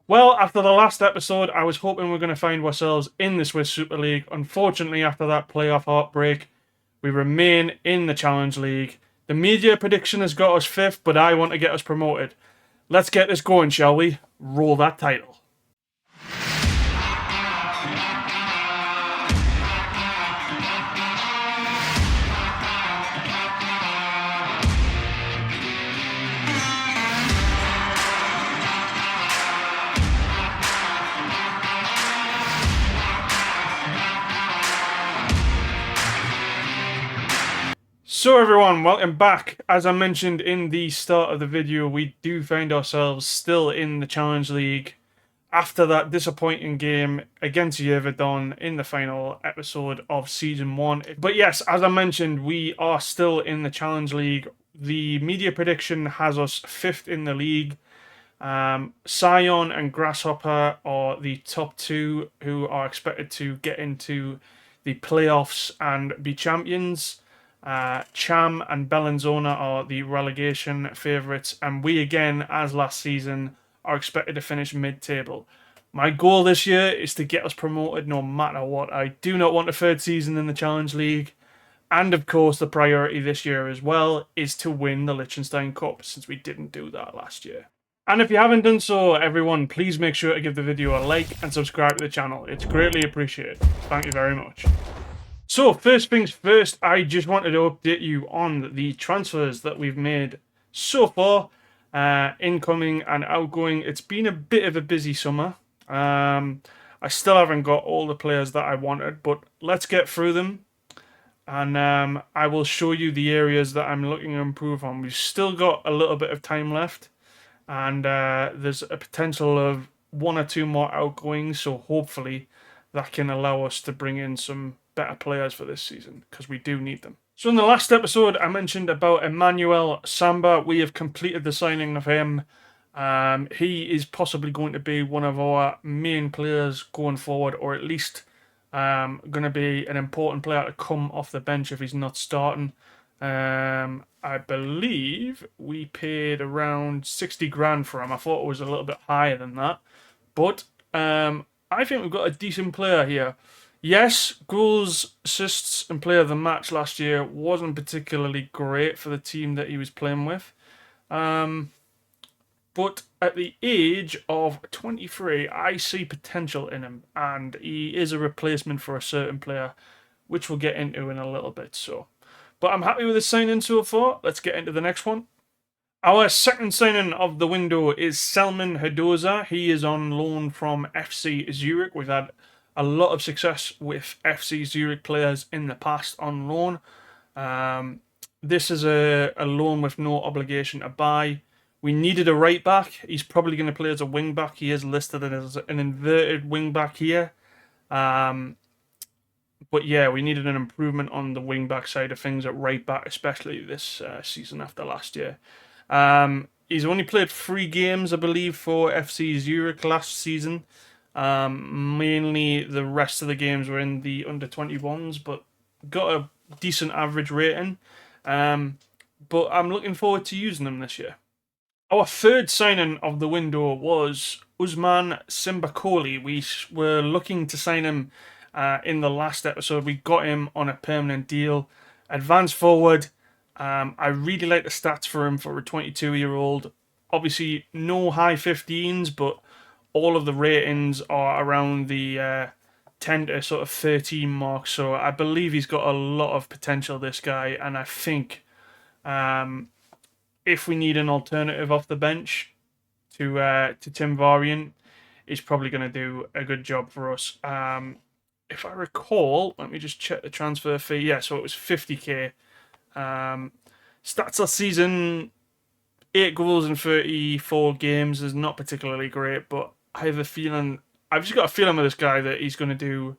Well, after the last episode, I was hoping we're going to find ourselves in the Swiss Super League. Unfortunately, after that playoff heartbreak, we remain in the Challenge League. The media prediction has got us fifth, but I want to get us promoted. Let's get this going, shall we? Roll that title. So everyone, welcome back. As I mentioned in the start of the video, we do find ourselves still in the Challenge League after that disappointing game against Yeoverdon in the final episode of Season 1. But yes, as I mentioned, we are still in the Challenge League. The media prediction has us 5th in the league. Scion and Grasshopper are the top two who are expected to get into the playoffs and be champions. Cham and Bellinzona are the relegation favourites, and we again, as last season, are expected to finish mid-table. My goal this year is to get us promoted no matter what. I do not want a third season in the Challenge League, and of course the priority this year as well is to win the Liechtenstein Cup, since we didn't do that last year. And if you haven't done so, everyone, please make sure to give the video a like and subscribe to the channel. It's greatly appreciated. Thank you very much. So, first things first, I just wanted to update you on the transfers that we've made so far, incoming and outgoing. It's been a bit of a busy summer. I still haven't got all the players that I wanted, but let's get through them. And I will show you the areas that I'm looking to improve on. We've still got a little bit of time left, and there's a potential of 1 or 2 more outgoings, so hopefully that can allow us to bring in some better players for this season, because we do need them. So in the last episode, I mentioned about Emmanuel Samba. We have completed the signing of him. He is possibly going to be one of our main players going forward, or at least going to be an important player to come off the bench if he's not starting. I believe we paid around 60 grand for him. I thought it was a little bit higher than that, but I think we've got a decent player here. Yes, goals, assists, and player of the match last year wasn't particularly great for the team that he was playing with. But at the age of 23, I see potential in him, and he is a replacement for a certain player, which we'll get into in a little bit. But I'm happy with the signing so far. Let's get into the next one. Our second signing of the window is Selman Hadoza. He is on loan from FC Zurich. We've had a lot of success with FC Zurich players in the past on loan. This is a loan with no obligation to buy. We needed a right back. He's probably going to play as a wing back. He is listed as an inverted wing back here. But yeah, we needed an improvement on the wing back side of things at right back, especially this season after last year. He's only played 3 games, I believe, for FC Zurich last season. Mainly the rest of the games were in the under-21s, but got a decent average rating. But I'm looking forward to using him this year. Our third signing of the window was Usman Simbakoli. We were looking to sign him in the last episode. We got him on a permanent deal. Advanced forward. I really like the stats for him for a 22-year-old. Obviously, no high 15s, but all of the ratings are around the 10 to sort of 13 mark. So I believe he's got a lot of potential, this guy. And I think if we need an alternative off the bench to Tim Variant, he's probably going to do a good job for us. If I recall, let me just check the transfer fee. Yeah, so it was 50k. Stats last season, 8 goals in 34 games is not particularly great, but I have a feeling, I've just got a feeling with this guy that he's going to do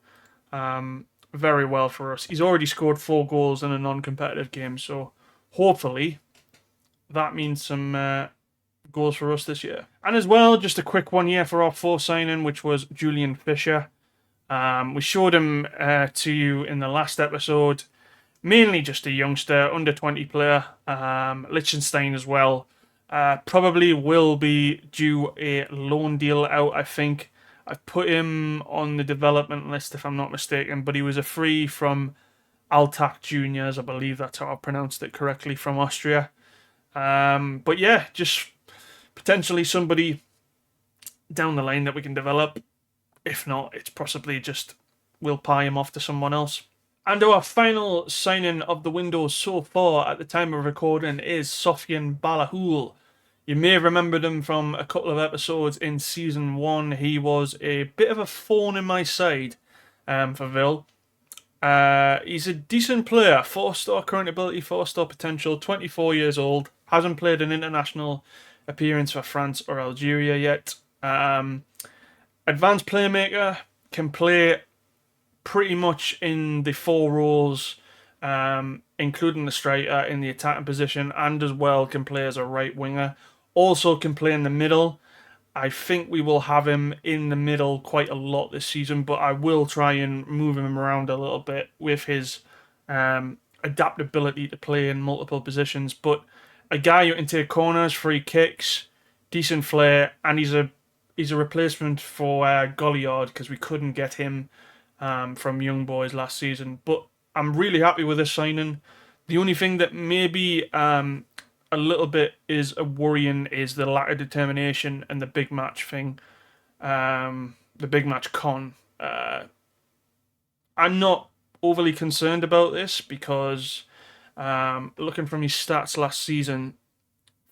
very well for us. He's already scored 4 goals in a non-competitive game, so hopefully that means some goals for us this year. And as well, just a quick one here for our 4th signing, which was Julian Fisher. We showed him to you in the last episode. Mainly just a youngster, under 20 player. Liechtenstein as well. Probably will be due a loan deal out, I think. I've put him on the development list if I'm not mistaken, but he was a free from Altac Juniors, I believe that's how I pronounced it correctly, from Austria. But yeah, just potentially somebody down the line that we can develop. If not, it's possibly just we'll pie him off to someone else. And our final signing of the window so far at the time of recording is Sofian Balahul. You may have remembered him from a couple of episodes in Season 1. He was a bit of a thorn in my side for Ville. He's a decent player, 4-star current ability, 4-star potential, 24 years old, hasn't played an international appearance for France or Algeria yet. Advanced playmaker, can play pretty much in the 4 roles, including the striker in the attacking position, and as well can play as a right winger. Also can play in the middle. I think we will have him in the middle quite a lot this season, but I will try and move him around a little bit with his adaptability to play in multiple positions. But a guy who can take corners, free kicks, decent flair, and he's a replacement for Goliard because we couldn't get him from Young Boys last season. But I'm really happy with this signing. The only thing that maybe a little bit is a worrying is the lack of determination and the big match thing, the big match con. I'm not overly concerned about this because looking from his stats last season,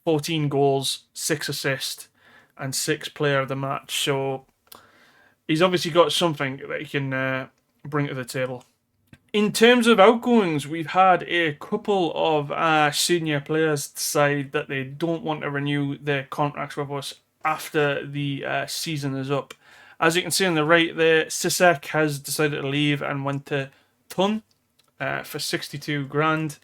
14 goals, 6 assists, and 6 player of the match. So he's obviously got something that he can bring to the table. In terms of outgoings, we've had a couple of senior players decide that they don't want to renew their contracts with us after the season is up. As you can see on the right there, Sisek has decided to leave and went to Thun for 62 grand.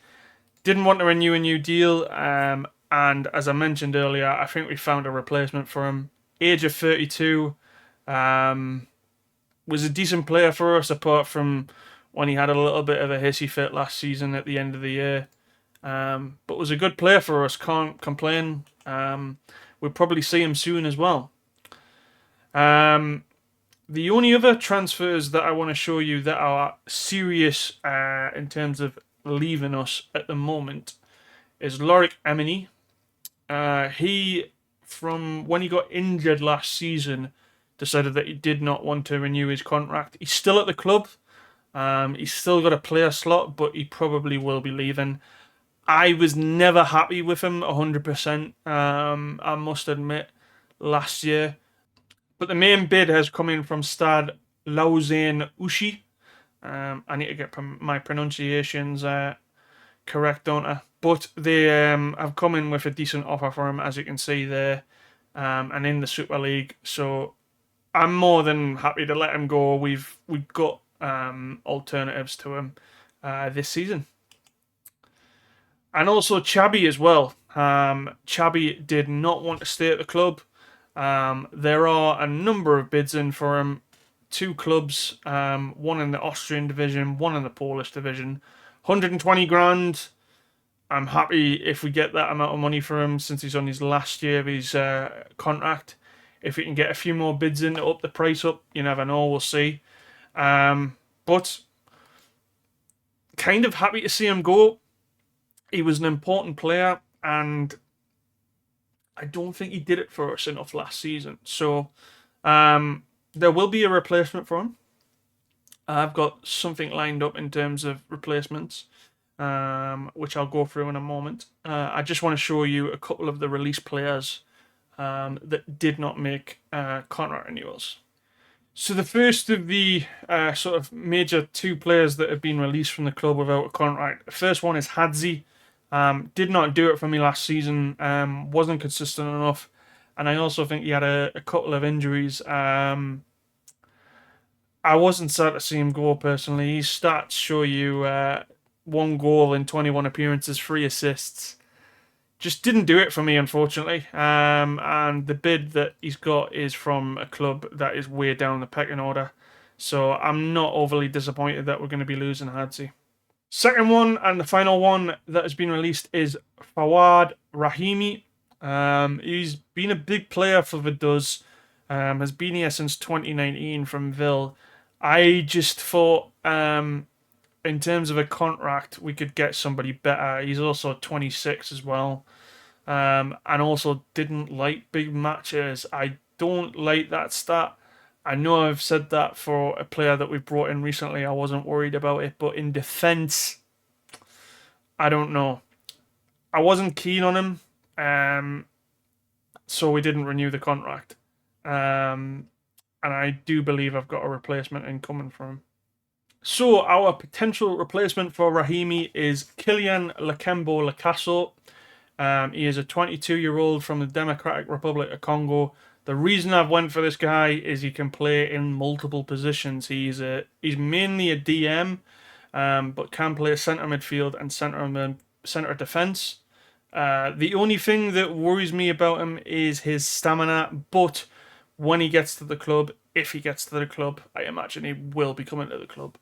Didn't want to renew a new deal, and as I mentioned earlier, I think we found a replacement for him. Age of 32, was a decent player for us apart from when he had a little bit of a hissy fit last season at the end of the year. But was a good player for us, can't complain. We'll probably see him soon as well. The only other transfers that I want to show you that are serious in terms of leaving us at the moment is Lorik Emini. He, from when he got injured last season, decided that he did not want to renew his contract. He's still at the club. He's still got a player slot, but he probably will be leaving. I was never happy with him 100%, I must admit, last year. But the main bid has come in from Stad Lausanne Ushi. I need to get my pronunciations correct, don't I? But they have come in with a decent offer for him, as you can see there, and in the Super League. So I'm more than happy to let him go. We've got alternatives to him this season. And also Chabi as well. Chabi did not want to stay at the club. There are a number of bids in for him. 2 clubs, one in the Austrian division, one in the Polish division. 120 grand. I'm happy if we get that amount of money for him since he's on his last year of his contract. If we can get a few more bids in to up the price up, you never know, we'll see. But kind of happy to see him go. He was an important player, and I don't think he did it for us enough last season. So there will be a replacement for him. I've got something lined up in terms of replacements, which I'll go through in a moment. I just want to show you a couple of the release players that did not make contract renewals. So the first of the sort of major 2 players that have been released from the club without a contract. The first one is Hadzi. Did not do it for me last season. Wasn't consistent enough. And I also think he had a couple of injuries. I wasn't sad to see him go personally. His stats show you 1 goal in 21 appearances, 3 assists. Just didn't do it for me, unfortunately. And the bid that he's got is from a club that is way down the pecking order. So I'm not overly disappointed that we're going to be losing Hadzi. Second one and the final one that has been released is Fawad Rahimi. He's been a big player for Vaduz. Has been here since 2019 from Ville. I just thought, in terms of a contract, we could get somebody better. He's also 26 as well, and also didn't like big matches. I don't like that stat. I know I've said that for a player that we brought in recently. I wasn't worried about it, but in defence, I don't know. I wasn't keen on him, so we didn't renew the contract. Um, and I do believe I've got a replacement incoming for him. So our potential replacement for Rahimi is Kylian Lakembo Lakasso. He is a 22-year-old from the Democratic Republic of Congo. The reason I've went for this guy is he can play in multiple positions. He's mainly a DM, but can play centre midfield and centre defence. The only thing that worries me about him is his stamina, but when he gets to the club, if he gets to the club, I imagine he will be coming to the club.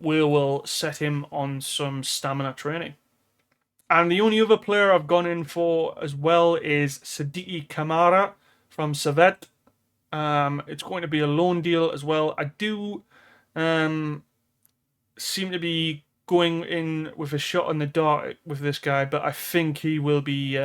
We will set him on some stamina training. And the only other player I've gone in for as well is Sidiki Kamara from Servette. It's going to be a loan deal as well. I do seem to be going in with a shot in the dark with this guy, but I think he will be.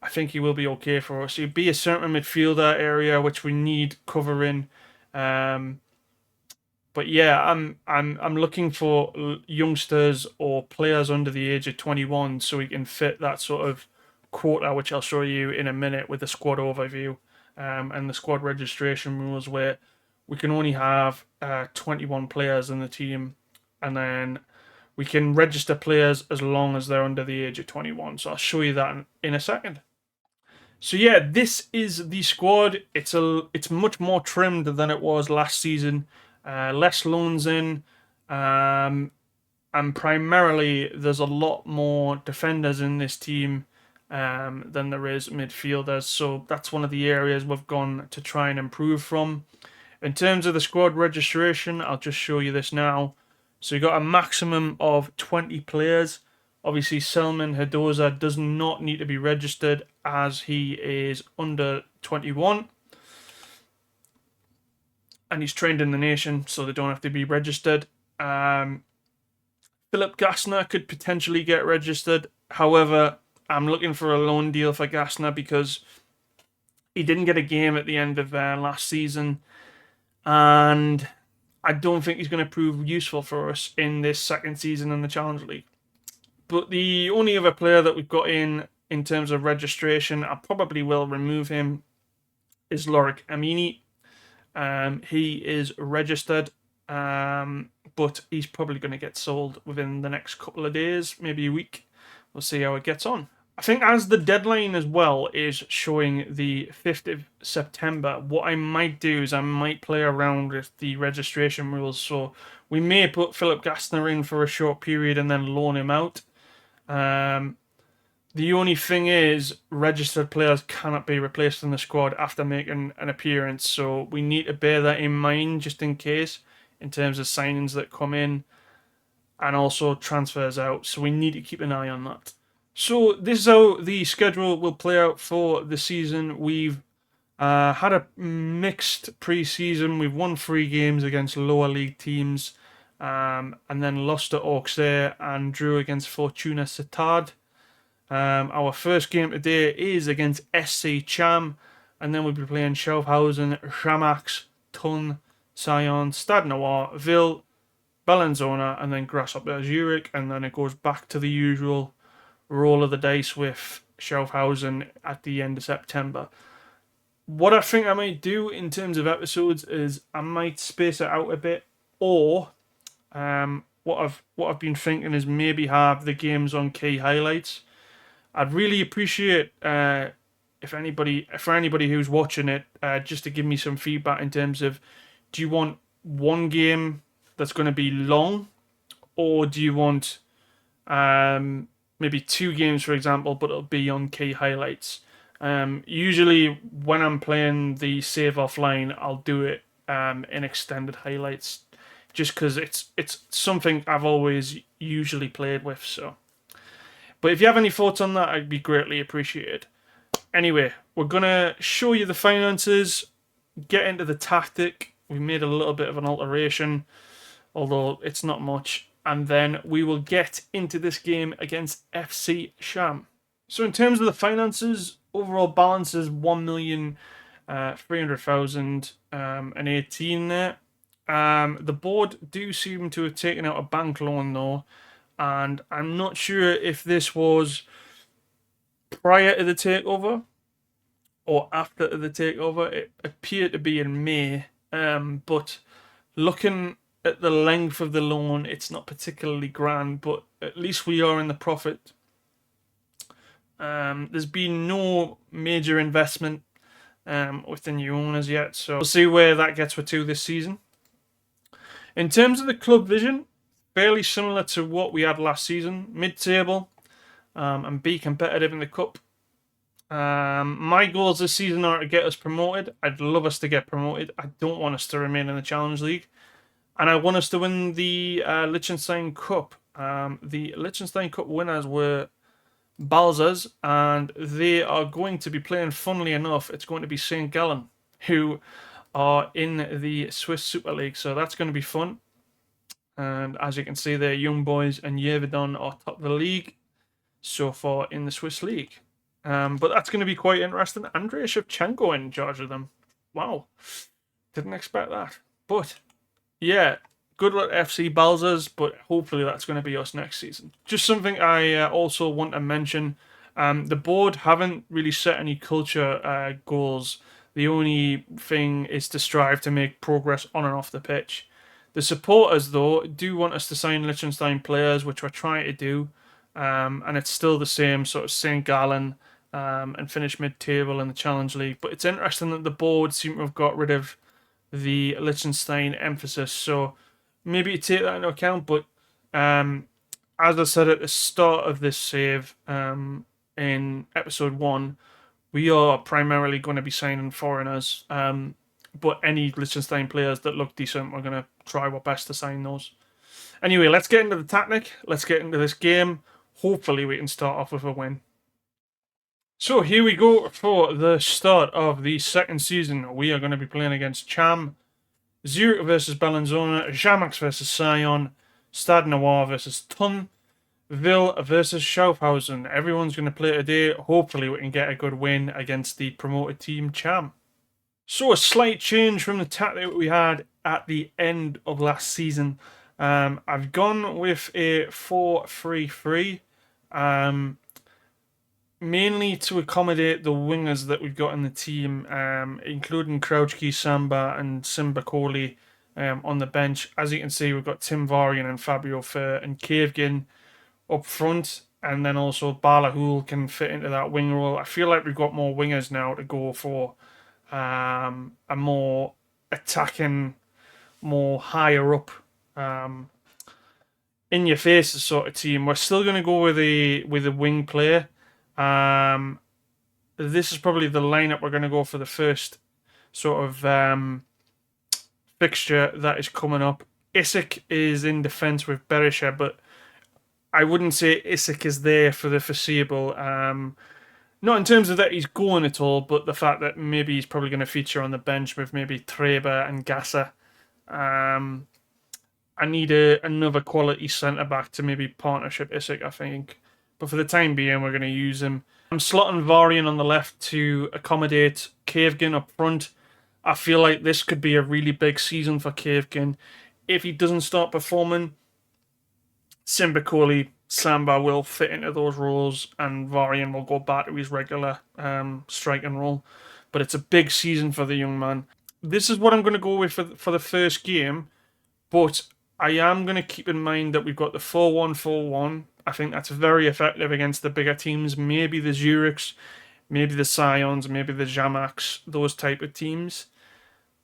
I think he will be okay for us. He'd be a certain midfielder area which we need covering. But yeah, I'm looking for youngsters or players under the age of 21 so we can fit that sort of quota, which I'll show you in a minute with the squad overview and the squad registration rules, where we can only have 21 players in the team, and then we can register players as long as they're under the age of 21. So I'll show you that in a second. So yeah, this is the squad. It's much more trimmed than it was last season. Less loans in, and primarily there's a lot more defenders in this team than there is midfielders. So that's one of the areas we've gone to try and improve from. In terms of the squad registration, I'll just show you this now. So you got a maximum of 20 players. Obviously, Selman Hadoza does not need to be registered as he is under 21. And he's trained in the nation, so they don't have to be registered. Philip Gassner could potentially get registered. However, I'm looking for a loan deal for Gassner because he didn't get a game at the end of last season, and I don't think he's going to prove useful for us in this second season in the Challenge League. But the only other player that we've got in terms of registration, I probably will remove him, is Lorik Amini. He is registered, but he's probably going to get sold within the next couple of days, maybe a week. We'll see how it gets on. I think as the deadline as well is showing the 5th of September, what I might do is I might play around with the registration rules. So we may put Philip Gassner in for a short period and then loan him out. The only thing is, registered players cannot be replaced in the squad after making an appearance, so we need to bear that in mind just in case, in terms of signings that come in and also transfers out. So we need to keep an eye on that. So this is how the schedule will play out for the season. We've had a mixed pre-season. We've won 3 games against lower league teams, and then lost to Auxerre and drew against Fortuna Sittard. Our first game today is against SC Cham, and then we'll be playing Schaffhausen, Jamax, Thun, Sion, Stade Noir, Ville, Bellinzona, and then Grasshopper Zurich, and then it goes back to the usual roll of the dice with Schaffhausen at the end of September. What I think I might do in terms of episodes is I might space it out a bit, or what I've been thinking is maybe have the games on key highlights. I'd really appreciate for anybody who's watching it, just to give me some feedback in terms of, do you want one game that's going to be long, or do you want maybe 2 games, for example, but it'll be on key highlights? Usually when I'm playing the save offline, I'll do it in extended highlights, just because it's something I've always usually played with. So, but if you have any thoughts on that, I'd be greatly appreciated. Anyway, we're going to show you the finances, get into the tactic. We made a little bit of an alteration, although it's not much. And then we will get into this game against FC Cham. So in terms of the finances, overall balance is 1,300,018 there. The board do seem to have taken out a bank loan though, and I'm not sure if this was prior to the takeover or after the takeover. It appeared to be in May, but looking at the length of the loan, it's not particularly grand, but at least we are in the profit. There's been no major investment with the new owners yet, so we'll see where that gets us to this season. In terms of the club vision, fairly similar to what we had last season, mid-table, and be competitive in the cup. My goals this season are to get us promoted. I'd love us to get promoted. I don't want us to remain in the Challenge League. And I want us to win the Liechtenstein Cup. The Liechtenstein Cup winners were Vaduz, and they are going to be playing, funnily enough, it's going to be St. Gallen, who are in the Swiss Super League. So that's going to be fun. And as you can see there, Young Boys and Yevedon are top of the league so far in the Swiss League. But that's going to be quite interesting. Andrei Shevchenko in charge of them. Wow. Didn't expect that. But, yeah, good luck FC Balzers, but hopefully that's going to be us next season. Just something I also want to mention. The board haven't really set any culture goals. The only thing is to strive to make progress on and off the pitch. The supporters, though, do want us to sign Liechtenstein players, which we're trying to do. And it's still the same sort of St. Gallen and finish mid-table in the Challenge League. But it's interesting that the board seem to have got rid of the Liechtenstein emphasis. So maybe you take that into account. But as I said at the start of this save in episode 1, we are primarily going to be signing foreigners. But any Liechtenstein players that look decent, we're going to try our best to sign those. Anyway, let's get into the tactic. Let's get into this game. Hopefully we can start off with a win. So here we go for the start of the second season. We are going to be playing against Cham, Zurich versus Bellinzona, Jamax versus Sion, Stade Noir versus Thun, Ville versus Schaffhausen. Everyone's going to play today. Hopefully we can get a good win against the promoted team Cham. So a slight change from the tactic we had at the end of last season. I've gone with a 4-3-3, mainly to accommodate the wingers that we've got in the team, including Crouchkey, Samba, and Simbakoli on the bench. As you can see, we've got Tim Varian and Fabio Fer and Kavgin up front, and then also Balahul can fit into that wing role. I feel like we've got more wingers now to go for a more attacking, more higher up, in your face sort of team. We're still going to go with a wing player. This is probably the lineup we're going to go for the first sort of fixture that is coming up. Isaac is in defence with Berisha, but I wouldn't say Isaac is there for the foreseeable. Not in terms of that he's going at all, but the fact that maybe he's probably going to feature on the bench with maybe Treber and Gasser. I need another quality centre-back to maybe partnership Isaac, I think. But for the time being, we're going to use him. I'm slotting Varian on the left to accommodate Kavgin up front. I feel like this could be a really big season for Kavgin. If he doesn't start performing, Simbakoli, Samba will fit into those roles, and Varian will go back to his regular striking role. But it's a big season for the young man. This is what I'm going to go with for the first game, but I am going to keep in mind that we've got the 4-1-4-1. I think that's very effective against the bigger teams, maybe the Zurichs, maybe the Sions, maybe the Jamax, those type of teams.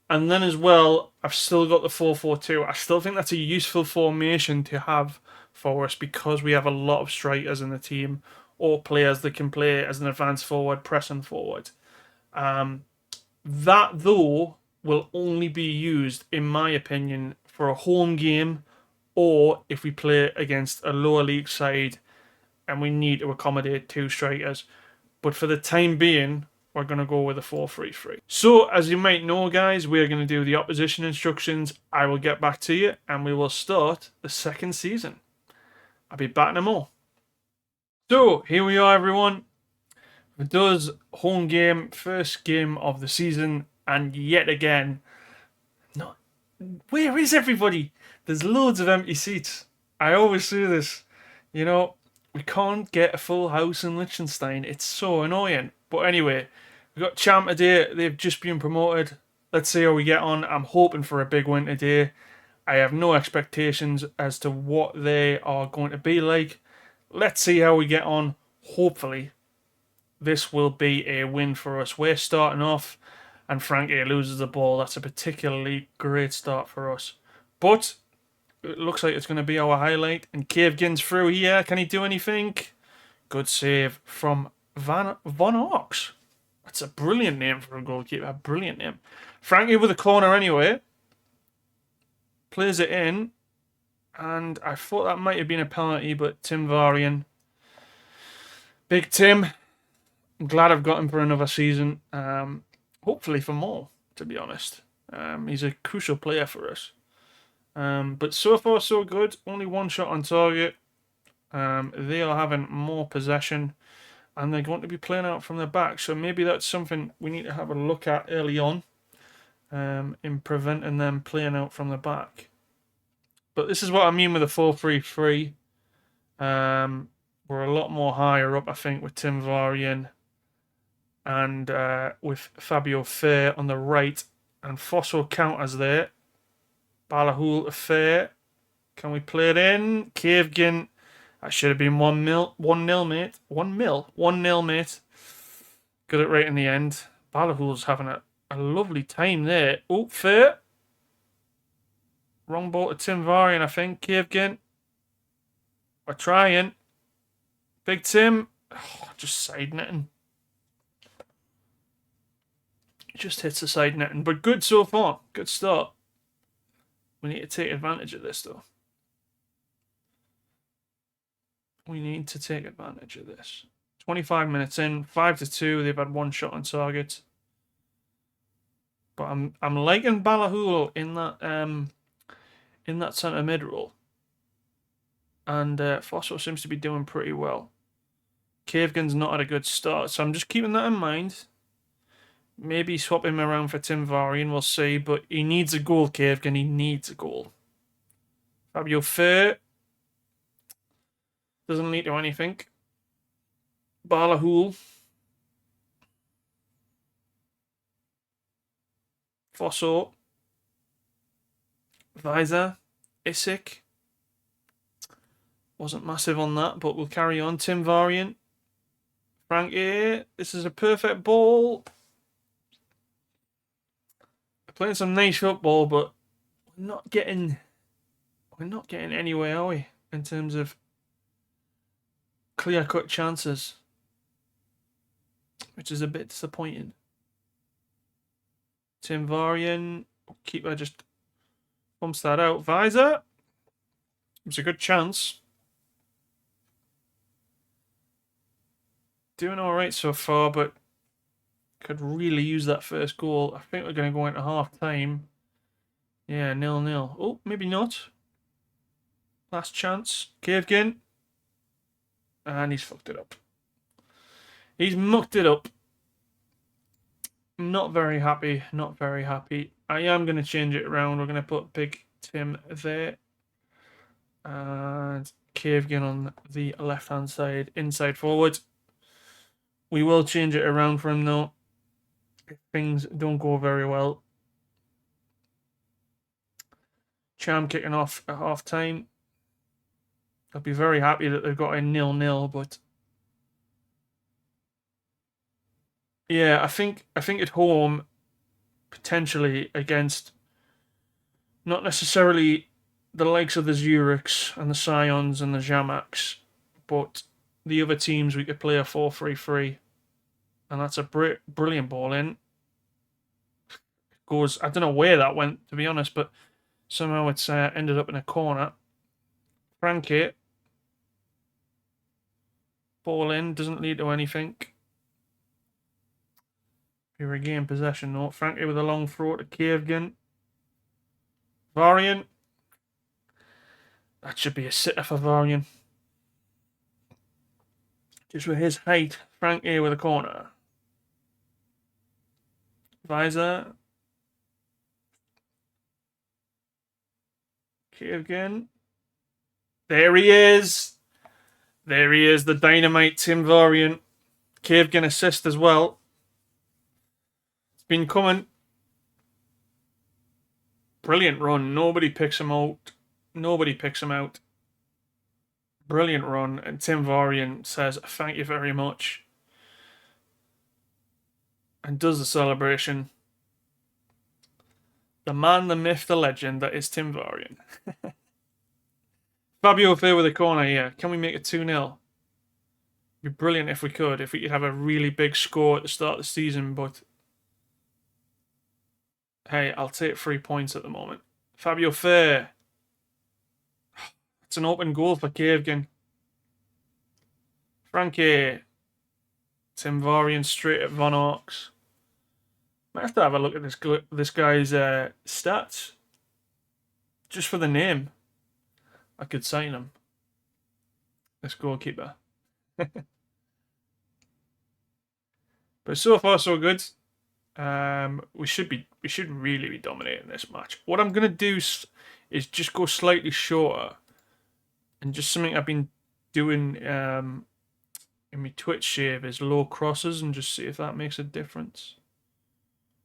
And then as well, I've still got the 4-4-2. I still think that's a useful formation to have for us because we have a lot of strikers in the team or players that can play as an advanced forward, pressing forward. That, though, will only be used, in my opinion, for a home game or if we play against a lower league side and we need to accommodate two strikers. But for the time being, we're going to go with a 4-3-3. So, as you might know, guys, we're going to do the opposition instructions. I will get back to you, and we will start the second season. I'll be batting them all. So, here we are, everyone. Vaduz home game, first game of the season, and yet again, where is everybody? There's loads of empty seats. I always say this, you know, we can't get a full house in Liechtenstein. It's so annoying. But anyway, we got Cham today. They've just been promoted. Let's see how we get on. I'm hoping for a big win today. I have no expectations as to what they are going to be like. Let's see how we get on. Hopefully, this will be a win for us. We're starting off, and Frankie loses the ball. That's a particularly great start for us. But it looks like it's going to be our highlight. And Cavegin's through here. Can he do anything? Good save from Von Ox. That's a brilliant name for a goalkeeper. A brilliant name. Frankie with a corner anyway. Plays it in. And I thought that might have been a penalty, but Tim Varian. Big Tim. I'm glad I've got him for another season. Hopefully for more, to be honest. He's a crucial player for us. But so far, so good. Only one shot on target. They are having more possession. And they're going to be playing out from the back. So maybe that's something we need to have a look at early on. In preventing them playing out from the back. But this is what I mean with a 4-3-3. We're a lot more higher up, I think, with Tim Varian. And with Fabio Fair on the right. And Fosso counters there. Balahul Fair. Can we play it in? Cavegin. That should have been 1-0, mate. 1-0, mate. Got it right in the end. Balahul's having a lovely time there. Oh, Fair. Wrong ball to Tim Varian, I think. Cavegin. We're trying. Big Tim. Oh, just side netting. Just hits the side netting. But good so far. Good start. We need to take advantage of this, though. We need to take advantage of this. 25 minutes in, 5-2. They've had one shot on target. But I'm liking Balahul in that centre mid role. And Fosso seems to be doing pretty well. Cavegin's not had a good start, so I'm just keeping that in mind. Maybe swap him around for Tim Varian, we'll see. But he needs a goal, Cavegin. He needs a goal. Fabio Fair. Doesn't lead to anything. Balahul. Fosso. Visor. Isik. Wasn't massive on that, but we'll carry on. Tim Varian. Frankie. This is a perfect ball. Playing some nice football, but we're not getting anywhere, are we? In terms of clear-cut chances, which is a bit disappointing. Tim Varian, keeper just bumps that out. Visor, it's a good chance. Doing all right so far, but could really use that first goal. I think we're going to go into half-time. Yeah, 0-0. Oh, maybe not. Last chance. Cavegin. And he's fucked it up. He's mucked it up. Not very happy. Not very happy. I am going to change it around. We're going to put Big Tim there. And Cavegin on the left-hand side. Inside forward. We will change it around for him, though. If things don't go very well. Cham kicking off at half-time. I'll be very happy that they've got a 0-0, but yeah, I think at home, potentially against not necessarily the likes of the Zurichs and the Scions and the Jamaks, but the other teams we could play a 4-3-3, and that's a brilliant ball in. Goes, I don't know where that went, to be honest, but somehow it's ended up in a corner. Frankie. Ball in, doesn't lead to anything. We regain possession though. Frankie with a long throw to Kevgin. Varian. That should be a sitter for Varian. Just with his height. Frankie with a corner. Visor. Kevgin. There he is. There he is, the dynamite Tim Varian. Kevgin assist as well. It's been coming. Brilliant run. Nobody picks him out. Nobody picks him out. Brilliant run. And Tim Varian says, thank you very much. And does the celebration. The man, the myth, the legend that is Tim Varian. Fabio Fair with a corner here. Can we make it 2-0? It'd be brilliant if we could. If we could have a really big score at the start of the season, but hey, I'll take 3 points at the moment. Fabio Fair. It's an open goal for Kevgin. Frankie. Tim Varian straight at Von Arx. Might have to have a look at this guy's stats. Just for the name. I could sign him. This goalkeeper. But so far so good. We should really be dominating this match. What I'm gonna do is just go slightly shorter, and just something I've been doing in my Twitch shave is low crosses, and just see if that makes a difference.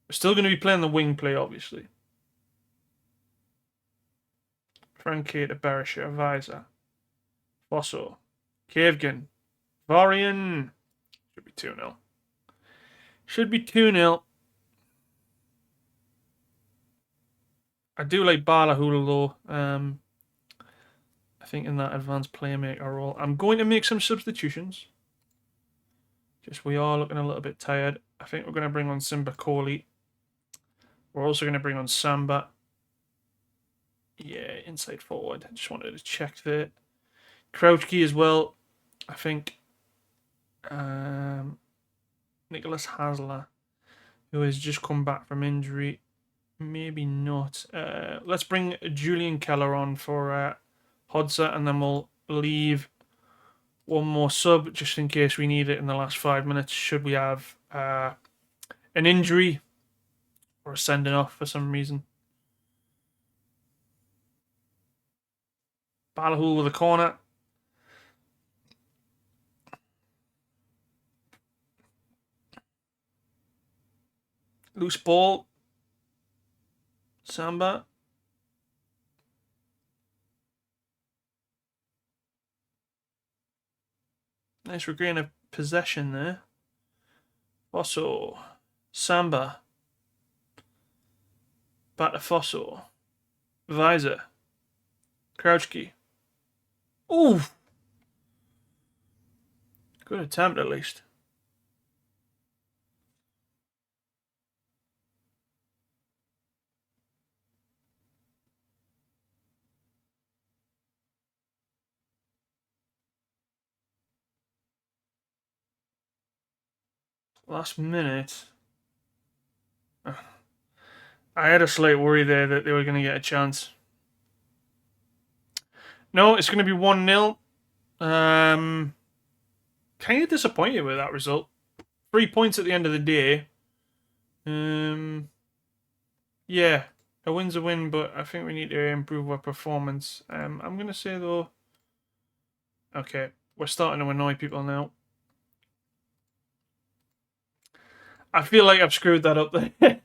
We're still going to be playing the wing play, obviously. Frankie to Berisha, Visor, Fosso, Kevgin, Varian. Should be 2-0. Should be 2-0. I do like Balahula though. I think in that advanced playmaker role. I'm going to make some substitutions. Just we are looking a little bit tired. I think we're going to bring on Simba Kohli. We're also going to bring on Samba. Yeah, inside forward. I just wanted to check that. Crouchkey as well. I think Nicholas Hasler, who has just come back from injury. Maybe not. Let's bring Julian Keller on for Hodza, and then we'll leave one more sub just in case we need it in the last 5 minutes. Should we have an injury or a sending off for some reason. Balahul with a corner. Loose ball. Samba. Nice regain of possession there. Fosso. Samba. Back to Fosso. Visor. Crouchkey. Ooh! Good attempt at least. Last minute. I had a slight worry there that they were going to get a chance. No, it's going to be 1-0. Kind of disappointed with that result. 3 points at the end of the day. Yeah, a win's a win, but I think we need to improve our performance. I'm going to say, though... Okay, we're starting to annoy people now. I feel like I've screwed that up there.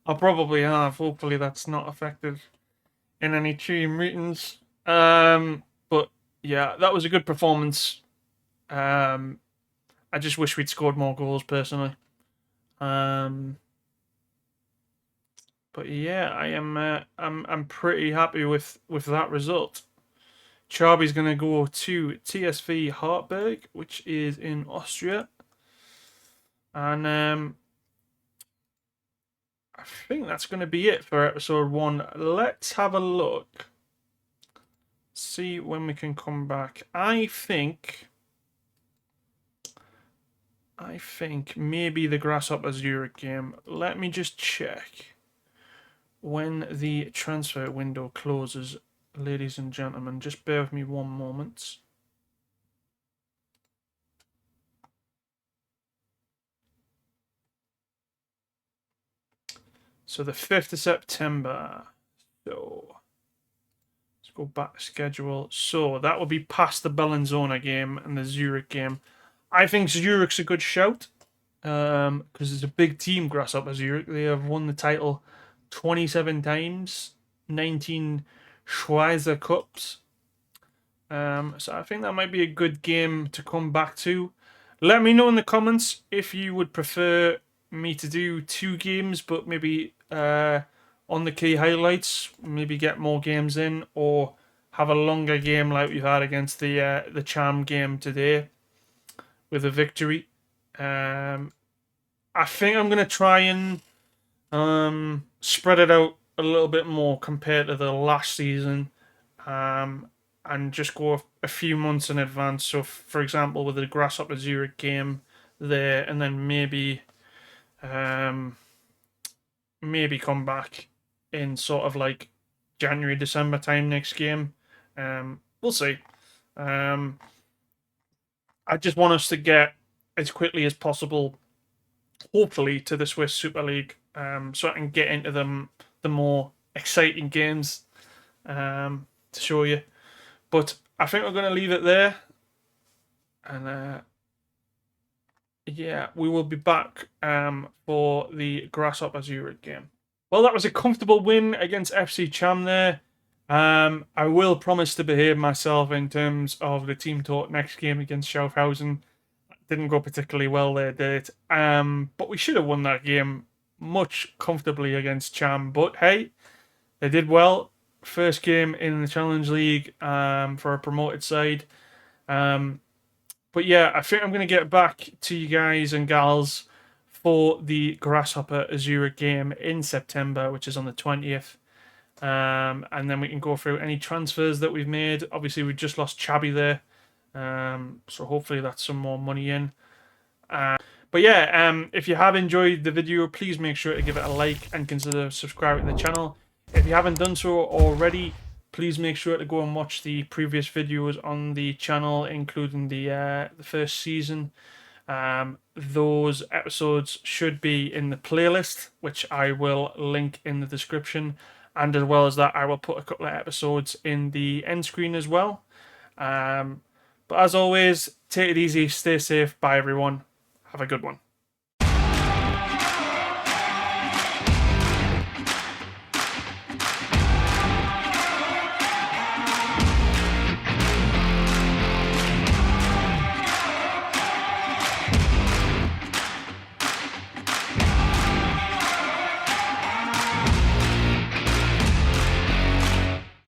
I probably have. Hopefully that's not affected in any team meetings. But yeah, that was a good performance. I just wish we'd scored more goals personally. But yeah, I'm pretty happy with that result. Charby's gonna go to TSV Heartbreak, which is in Austria, and I think that's going to be it for episode 1. Let's have a look. See when we can come back. I think I think maybe the Grasshopper Zurich game. Let me just check when the transfer window closes, ladies and gentlemen. Just bear with me one moment. So the 5th of September. So let's go back to schedule. So that will be past the Bellinzona game and the Zurich game. I think Zurich's a good shout because it's a big team, Grasshopper Zurich. They have won the title 27 times, 19 Schweizer Cups. So I think that might be a good game to come back to. Let me know in the comments if you would prefer me to do 2 games, but maybe on the key highlights, maybe get more games in, or have a longer game like we've had against the Cham game today with a victory. I think I'm gonna try and spread it out a little bit more compared to the last season, and just go a few months in advance. So, for example, with the Grasshopper Zurich game there, and then maybe come back in sort of like January, December time next game. We'll see. I just want us to get as quickly as possible, hopefully, to the Swiss Super League, so I can get into the more exciting games to show you. But I think we're going to leave it there. And yeah, we will be back for the Grasshopper Zurich game. Well, that was a comfortable win against FC Cham there. I will promise to behave myself in terms of the team talk next game against Schaffhausen. Didn't go particularly well there, did it? But we should have won that game much comfortably against Cham. But hey, they did well. First game in the Challenge League for a promoted side. But yeah, I think I'm going to get back to you guys and gals for the Grasshopper Zurich game in September, which is on the 20th. And then we can go through any transfers that we've made. Obviously, we just lost Chabby there. So hopefully that's some more money in. But yeah, if you have enjoyed the video, please make sure to give it a like and consider subscribing to the channel. If you haven't done so already, please make sure to go and watch the previous videos on the channel, including the first season. Those episodes should be in the playlist, which I will link in the description. And as well as that, I will put a couple of episodes in the end screen as well. But as always, take it easy, stay safe, bye everyone, have a good one.